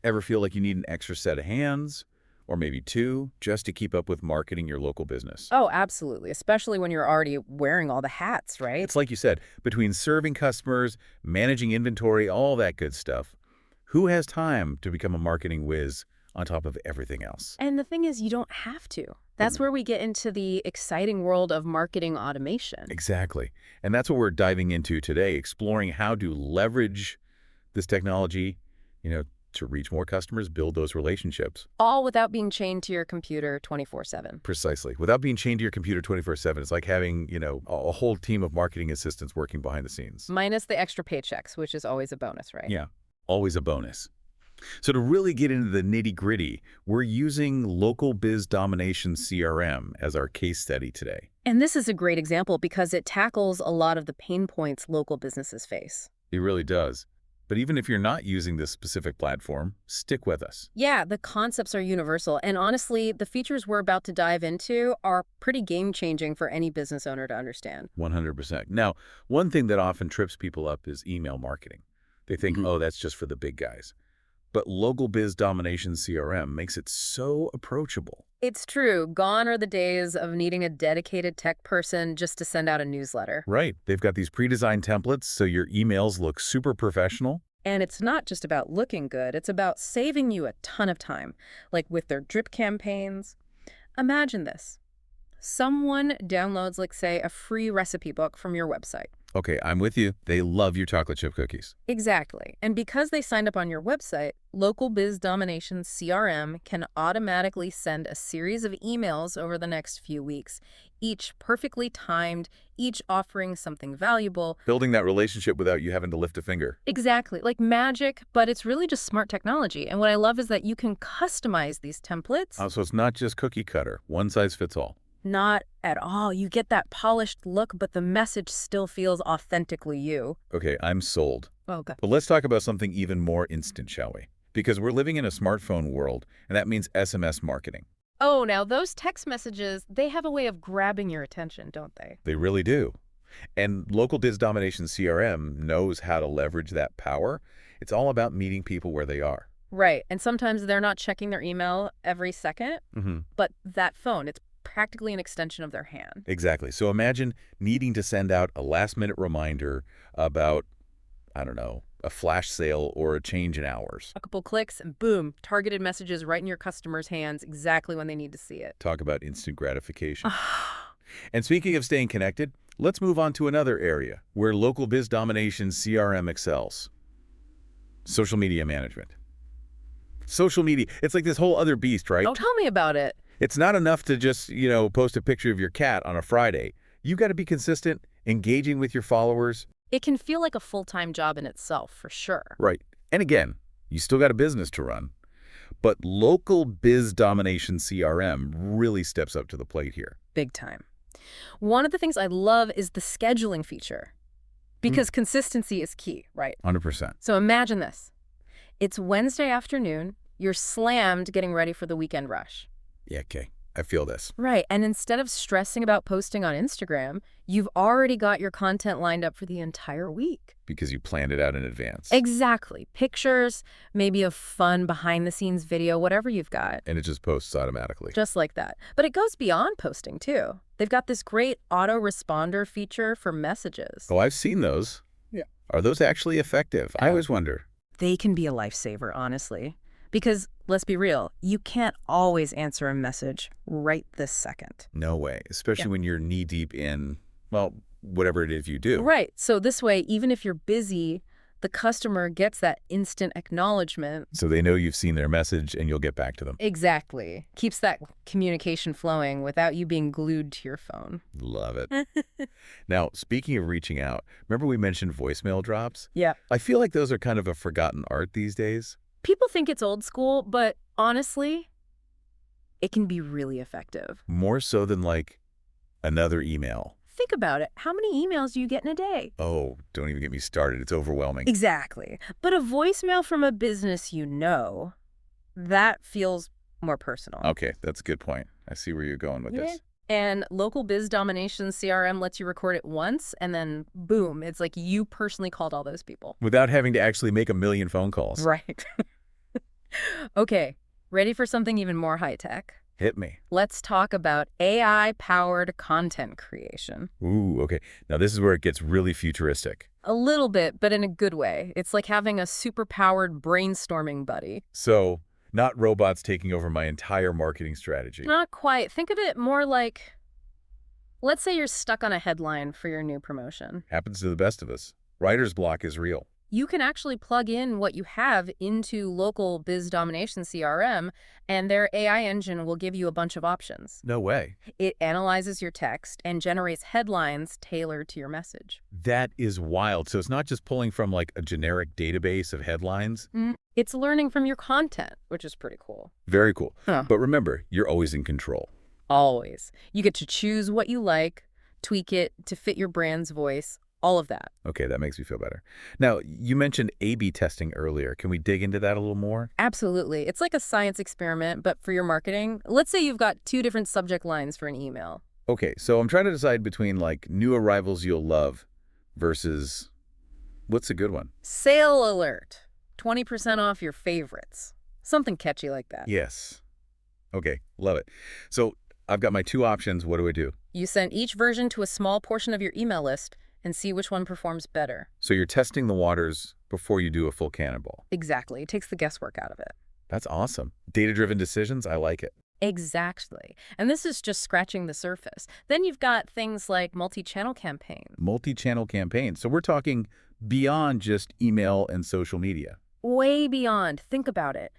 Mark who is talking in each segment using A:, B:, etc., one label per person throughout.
A: Ever feel like you need an extra set of hands, or maybe two, just to keep up with marketing your local business?
B: Oh, absolutely, especially when you're already wearing all the hats, right?
A: It's like you said, between serving customers, managing inventory, all that good stuff, who has time to become a marketing whiz on top of everything else?
B: And the thing is, you don't have to. That's where we get into the exciting world of marketing automation.
A: Exactly. And that's what we're diving into today, exploring how to leverage this technology, you know, to reach more customers, build those relationships.
B: All without being chained to your computer 24/7.
A: Precisely. Without being chained to your computer 24/7. It's like having, a whole team of marketing assistants working behind the scenes.
B: Minus the extra paychecks, which is always a bonus, right?
A: Yeah, always a bonus. So to really get into the nitty-gritty, we're using Local Biz Domination CRM as our case study today.
B: And this is a great example because it tackles a lot of the pain points local businesses face.
A: It really does. But even if you're not using this specific platform, stick with us.
B: Yeah, the concepts are universal. And honestly, the features we're about to dive into are pretty game-changing for any business owner to understand.
A: 100%. Now, one thing that often trips people up is email marketing. They think, oh, that's just for the big guys. But Local Biz Domination CRM makes it so approachable.
B: It's true. Gone are the days of needing a dedicated tech person just to send out a newsletter.
A: Right. They've got these pre-designed templates so your emails look super professional.
B: And it's not just about looking good, it's about saving you a ton of time, like with their drip campaigns. Imagine this. Someone downloads, like, say, a free recipe book from your website.
A: Okay, I'm with you. They love your chocolate chip cookies.
B: Exactly. And because they signed up on your website, Local Biz Domination CRM can automatically send a series of emails over the next few weeks, each perfectly timed, each offering something valuable.
A: Building that relationship without you having to lift a finger.
B: Exactly, like magic, but it's really just smart technology. And what I love is that you can customize these templates.
A: So it's not just cookie cutter, one size fits all.
B: Not at all. You get that polished look, but the message still feels authentically you.
A: Okay, I'm sold.
B: Okay.
A: But let's talk about something even more instant, shall we? Because we're living in a smartphone world, and that means SMS marketing.
B: Oh, now those text messages, they have a way of grabbing your attention, don't they?
A: They really do. And Local Biz Domination CRM knows how to leverage that power. It's all about meeting people where they are.
B: Right. And sometimes they're not checking their email every second, but that phone, it's practically an extension of their hand.
A: Exactly. So imagine needing to send out a last-minute reminder about, I don't know, a flash sale or a change in hours.
B: A couple clicks and boom, targeted messages right in your customer's hands exactly when they need to see it.
A: Talk about instant gratification. And speaking of staying connected, let's move on to another area where Local Biz Domination CRM excels. Social media management. Social media, it's like this whole other beast, right?
B: Oh, tell me about it.
A: It's not enough to just, post a picture of your cat on a Friday. You've got to be consistent, engaging with your followers.
B: It can feel like a full-time job in itself, for sure.
A: Right. And again, you still got a business to run. But Local Biz Domination CRM really steps up to the plate here.
B: Big time. One of the things I love is the scheduling feature, because consistency is key, right?
A: 100%.
B: So imagine this. It's Wednesday afternoon. You're slammed getting ready for the weekend rush.
A: Yeah, okay. I feel this.
B: Right. And instead of stressing about posting on Instagram, you've already got your content lined up for the entire week.
A: Because you planned it out in advance.
B: Exactly. Pictures, maybe a fun behind-the-scenes video, whatever you've got.
A: And it just posts automatically.
B: Just like that. But it goes beyond posting, too. They've got this great autoresponder feature for messages.
A: Oh, I've seen those. Yeah. Are those actually effective? I always wonder.
B: They can be a lifesaver, honestly. Because, let's be real, you can't always answer a message right this second.
A: No way. Especially when you're knee-deep in, well, whatever it is you do.
B: Right. So this way, even if you're busy, the customer gets that instant acknowledgement.
A: So they know you've seen their message and you'll get back to them.
B: Exactly. Keeps that communication flowing without you being glued to your phone.
A: Love it. Now, speaking of reaching out, remember we mentioned voicemail drops?
B: Yeah.
A: I feel like those are kind of a forgotten art these days.
B: People think it's old school, but honestly, it can be really effective.
A: More so than like another email.
B: Think about it. How many emails do you get in a day?
A: Oh, don't even get me started. It's overwhelming.
B: Exactly. But a voicemail from a business you know, that feels more personal.
A: Okay, that's a good point. I see where you're going with this.
B: And Local Biz Domination CRM lets you record it once, and then boom, it's like you personally called all those people.
A: Without having to actually make a million phone calls.
B: Right. Okay, ready for something even more high-tech?
A: Hit me.
B: Let's talk about AI-powered content creation.
A: Ooh, okay. Now this is where it gets really futuristic.
B: A little bit, but in a good way. It's like having a super-powered brainstorming buddy.
A: So, not robots taking over my entire marketing strategy.
B: Not quite. Think of it more like, let's say you're stuck on a headline for your new promotion.
A: Happens to the best of us. Writer's block is real.
B: You can actually plug in what you have into local Biz Domination CRM, and their AI engine will give you a bunch of options.
A: No way.
B: It analyzes your text and generates headlines tailored to your message.
A: That is wild. So it's not just pulling from like a generic database of headlines.
B: It's learning from your content, which is pretty cool.
A: Very cool.
B: Huh.
A: But remember, you're always in control.
B: Always. You get to choose what you like, tweak it to fit your brand's voice, all of that.
A: Okay, that makes me feel better. Now, you mentioned A/B testing earlier. Can we dig into that a little more?
B: Absolutely. It's like a science experiment, but for your marketing. Let's say you've got 2 different subject lines for an email.
A: Okay, so I'm trying to decide between like new arrivals you'll love versus what's a good one?
B: Sale alert. 20% off your favorites. Something catchy like that.
A: Yes. Okay, love it. So I've got my 2 options. What do I do?
B: You send each version to a small portion of your email list and see which one performs better.
A: So you're testing the waters before you do a full cannonball.
B: Exactly. It takes the guesswork out of it.
A: That's awesome. Data-driven decisions, I like it.
B: Exactly. And this is just scratching the surface. Then you've got things like multi-channel campaigns.
A: Multi-channel campaigns. So we're talking beyond just email and social media.
B: Way beyond. Think about it.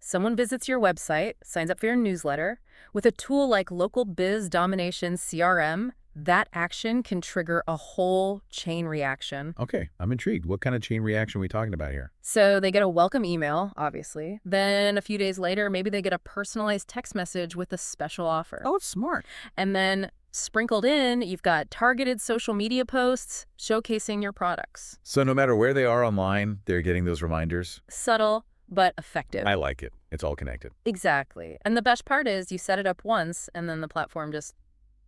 B: Someone visits your website, signs up for your newsletter. With a tool like Local Biz Domination CRM, that action can trigger a whole chain reaction.
A: Okay, I'm intrigued. What kind of chain reaction are we talking about here?
B: So they get a welcome email, obviously. Then a few days later, maybe they get a personalized text message with a special offer.
A: Oh, it's smart.
B: And then sprinkled in, you've got targeted social media posts showcasing your products.
A: So no matter where they are online, they're getting those reminders?
B: Subtle, but effective.
A: I like it. It's all connected.
B: Exactly. And the best part is you set it up once, and then the platform just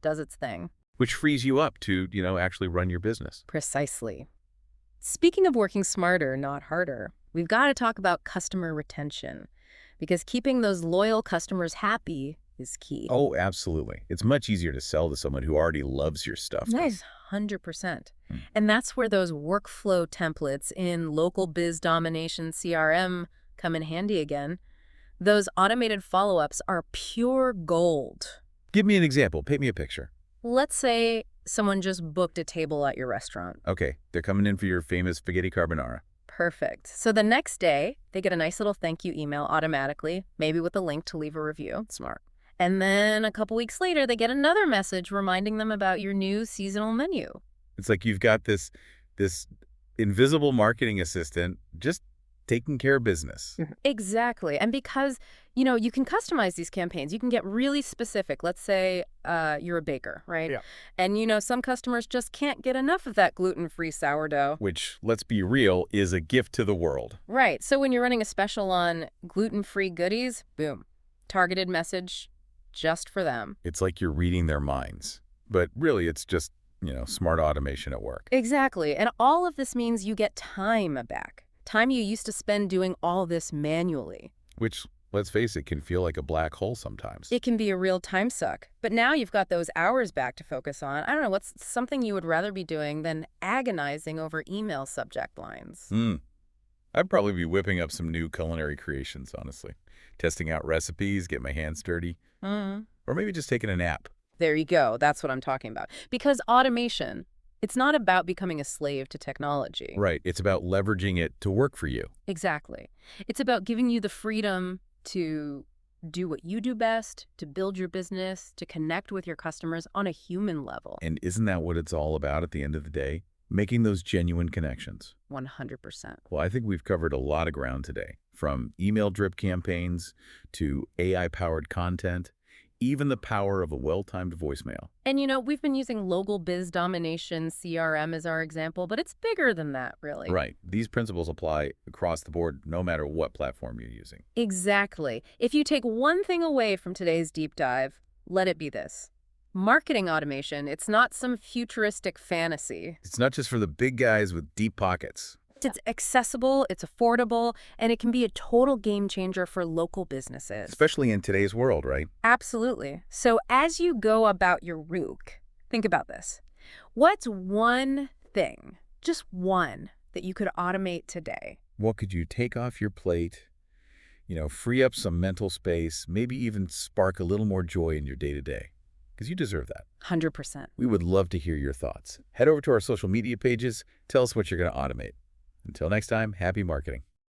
B: does its thing.
A: Which frees you up to, actually run your business.
B: Precisely. Speaking of working smarter, not harder, we've got to talk about customer retention, because keeping those loyal customers happy is key.
A: Oh, absolutely. It's much easier to sell to someone who already loves your stuff.
B: Nice. 100%. And that's where those workflow templates in Local Biz Domination CRM come in handy again. Those automated follow-ups are pure gold.
A: Give me an example. Paint me a picture.
B: Let's say someone just booked a table at your restaurant.
A: Okay, they're coming in for your famous spaghetti carbonara.
B: Perfect. So the next day, they get a nice little thank you email automatically, maybe with a link to leave a review.
A: Smart.
B: And then a couple weeks later, they get another message reminding them about your new seasonal menu.
A: It's like you've got this invisible marketing assistant just taking care of business.
B: Exactly. And because, you can customize these campaigns. You can get really specific. Let's say you're a baker, right?
A: Yeah.
B: And, some customers just can't get enough of that gluten-free sourdough.
A: Which, let's be real, is a gift to the world.
B: Right. So when you're running a special on gluten-free goodies, boom, targeted message just for them.
A: It's like you're reading their minds. But really, it's just, smart automation at work.
B: Exactly. And all of this means you get time back. Time you used to spend doing all this manually.
A: Which, let's face it, can feel like a black hole sometimes.
B: It can be a real time suck. But now you've got those hours back to focus on. I don't know, what's something you would rather be doing than agonizing over email subject lines?
A: I'd probably be whipping up some new culinary creations, honestly. Testing out recipes, get my hands dirty. Or maybe just taking a nap.
B: There you go. That's what I'm talking about. Because automation, it's not about becoming a slave to technology.
A: Right. It's about leveraging it to work for you.
B: Exactly. It's about giving you the freedom to do what you do best, to build your business, to connect with your customers on a human level.
A: And isn't that what it's all about at the end of the day? Making those genuine connections.
B: 100%.
A: Well, I think we've covered a lot of ground today, from email drip campaigns to AI-powered content, even the power of a well-timed voicemail.
B: And we've been using Local Biz Domination CRM as our example, but it's bigger than that, really.
A: Right. These principles apply across the board, no matter what platform you're using.
B: Exactly. If you take one thing away from today's deep dive, let it be this. Marketing automation, it's not some futuristic fantasy.
A: It's not just for the big guys with deep pockets.
B: It's accessible, it's affordable, and it can be a total game changer for local businesses.
A: Especially in today's world, right?
B: Absolutely. So as you go about your Rook, think about this. What's one thing, just one, that you could automate today?
A: What could you take off your plate, free up some mental space, maybe even spark a little more joy in your day-to-day? Because you deserve that.
B: 100%.
A: We would love to hear your thoughts. Head over to our social media pages. Tell us what you're going to automate. Until next time, happy marketing.